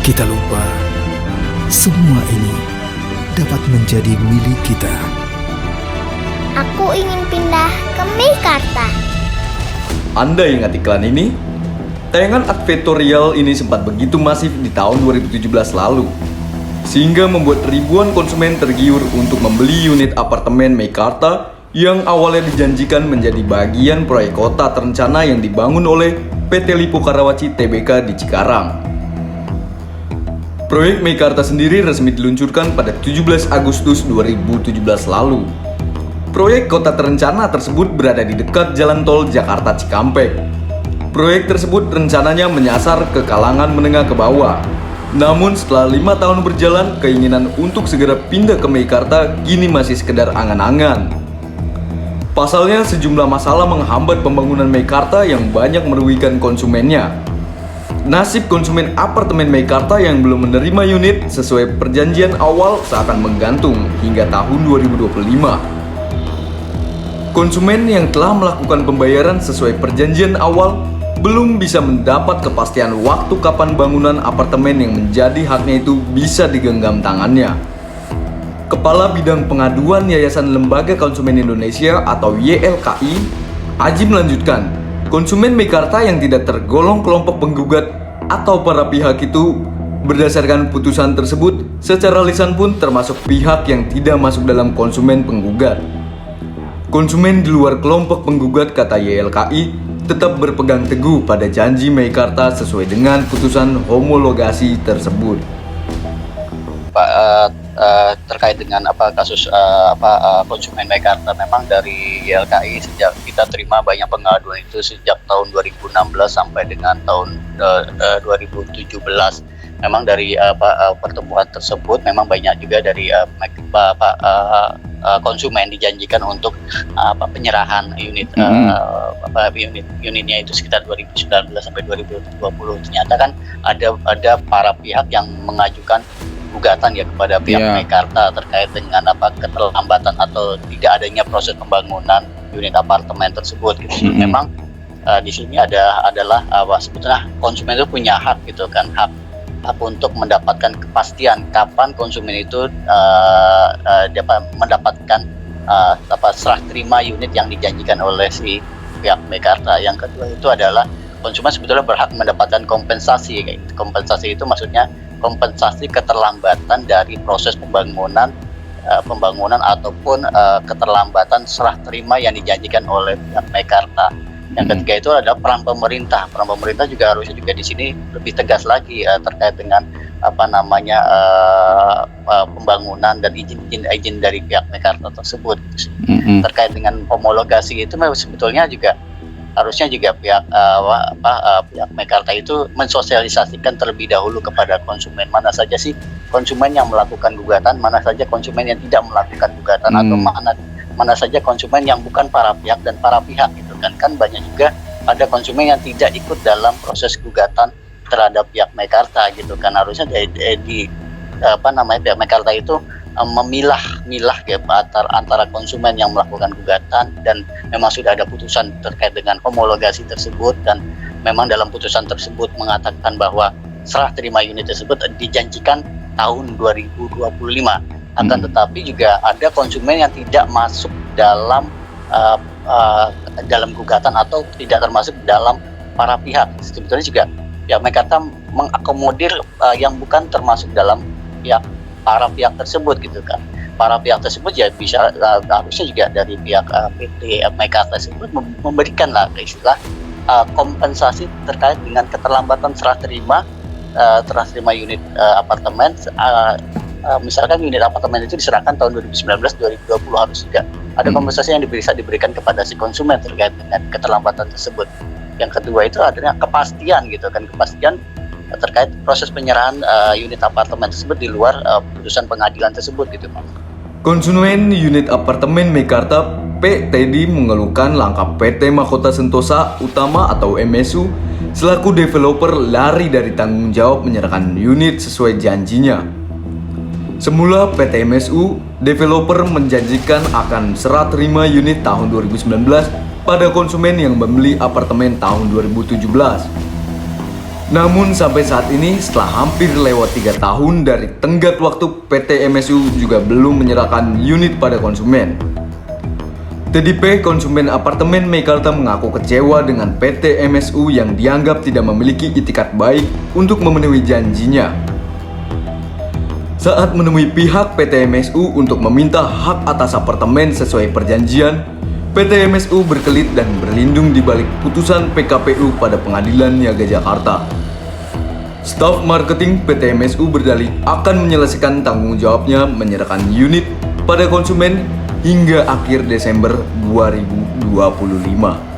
Kita lupa, semua ini dapat menjadi milik kita. Aku ingin pindah ke Meikarta. Anda ingat iklan ini? Tayangan advertorial ini sempat begitu masif di tahun 2017 lalu, sehingga membuat ribuan konsumen tergiur untuk membeli unit apartemen Meikarta yang awalnya dijanjikan menjadi bagian proyek kota terencana yang dibangun oleh PT Lippo Karawaci Tbk di Cikarang. Proyek Meikarta sendiri resmi diluncurkan pada 17 Agustus 2017 lalu. Proyek kota terencana tersebut berada di dekat jalan tol Jakarta Cikampek. Proyek tersebut rencananya menyasar ke kalangan menengah ke bawah. Namun setelah 5 tahun berjalan, keinginan untuk segera pindah ke Meikarta kini masih sekedar angan-angan. Pasalnya sejumlah masalah menghambat pembangunan Meikarta yang banyak merugikan konsumennya. Nasib konsumen apartemen Meikarta yang belum menerima unit sesuai perjanjian awal seakan menggantung hingga tahun 2025. Konsumen yang telah melakukan pembayaran sesuai perjanjian awal belum bisa mendapat kepastian waktu kapan bangunan apartemen yang menjadi haknya itu bisa digenggam tangannya. Kepala Bidang Pengaduan Yayasan Lembaga Konsumen Indonesia atau YLKI, Aji melanjutkan, konsumen Meikarta yang tidak tergolong kelompok penggugat atau para pihak itu berdasarkan putusan tersebut secara lisan pun termasuk pihak yang tidak masuk dalam konsumen penggugat. Konsumen di luar kelompok penggugat, kata YLKI, tetap berpegang teguh pada janji Meikarta sesuai dengan putusan homologasi tersebut. Terkait dengan kasus konsumen Meikarta, memang dari YLKI sejak kita terima banyak pengaduan itu sejak tahun 2016 sampai dengan tahun 2017. Memang dari pertemuan tersebut memang banyak juga dari konsumen dijanjikan untuk penyerahan unitnya itu sekitar 2019 sampai 2020. Ternyata kan ada para pihak yang mengajukan gugatan ya kepada pihak Meikarta terkait dengan keterlambatan atau tidak adanya proses pembangunan unit apartemen tersebut gitu. Memang di sini adalah sebetulnya konsumen itu punya hak gitu kan, hak untuk mendapatkan kepastian kapan konsumen itu dapat mendapatkan serah terima unit yang dijanjikan oleh si pihak Meikarta. Yang kedua itu adalah konsumen sebetulnya berhak mendapatkan kompensasi. Kompensasi itu maksudnya kompensasi keterlambatan dari proses pembangunan ataupun keterlambatan serah terima yang dijanjikan oleh pihak Meikarta. Yang ketiga itu adalah peran pemerintah. Peran pemerintah juga harusnya juga di sini lebih tegas lagi terkait dengan pembangunan dan izin dari pihak Meikarta tersebut. Terkait dengan homologasi itu sebetulnya juga harusnya juga pihak Meikarta itu mensosialisasikan terlebih dahulu kepada konsumen, mana saja sih konsumen yang melakukan gugatan, mana saja konsumen yang tidak melakukan gugatan, atau mana saja konsumen yang bukan para pihak dan para pihak gitu kan banyak juga ada konsumen yang tidak ikut dalam proses gugatan terhadap pihak Meikarta gitu kan. Harusnya pihak Meikarta itu memilah ya antara konsumen yang melakukan gugatan dan memang sudah ada putusan terkait dengan homologasi tersebut, dan memang dalam putusan tersebut mengatakan bahwa serah terima unit tersebut dijanjikan tahun 2025. Akan tetapi juga ada konsumen yang tidak masuk dalam gugatan atau tidak termasuk dalam para pihak. Sebetulnya juga pihak Meikarta mengakomodir yang bukan termasuk dalam para pihak tersebut gitu kan. Para pihak tersebut ya bisa harusnya juga dari pihak PT Meikarta tersebut memberikan istilah kompensasi terkait dengan keterlambatan serah terima unit apartemen. Misalkan unit apartemen itu diserahkan tahun 2019-2020, harus juga ada kompensasi yang diberikan kepada si konsumen terkait dengan keterlambatan tersebut. Yang kedua itu adalah kepastian gitu kan, kepastian terkait proses penyerahan unit apartemen tersebut di luar putusan pengadilan tersebut gitu Pak. Konsumen unit apartemen Meikarta P. Teddy mengeluhkan langkah PT Mahkota Sentosa Utama atau MSU selaku developer lari dari tanggung jawab menyerahkan unit sesuai janjinya. Semula PT MSU, developer menjanjikan akan serah terima unit tahun 2019 pada konsumen yang membeli apartemen tahun 2017. Namun sampai saat ini setelah hampir lewat 3 tahun dari tenggat waktu, PT MSU juga belum menyerahkan unit pada konsumen. TDP konsumen apartemen Meikarta mengaku kecewa dengan PT MSU yang dianggap tidak memiliki itikat baik untuk memenuhi janjinya. Saat menemui pihak PT MSU untuk meminta hak atas apartemen sesuai perjanjian, PT MSU berkelit dan berlindung di balik putusan PKPU pada Pengadilan Niaga Jakarta. Staf marketing PT MSU berdalih akan menyelesaikan tanggung jawabnya menyerahkan unit pada konsumen hingga akhir Desember 2025.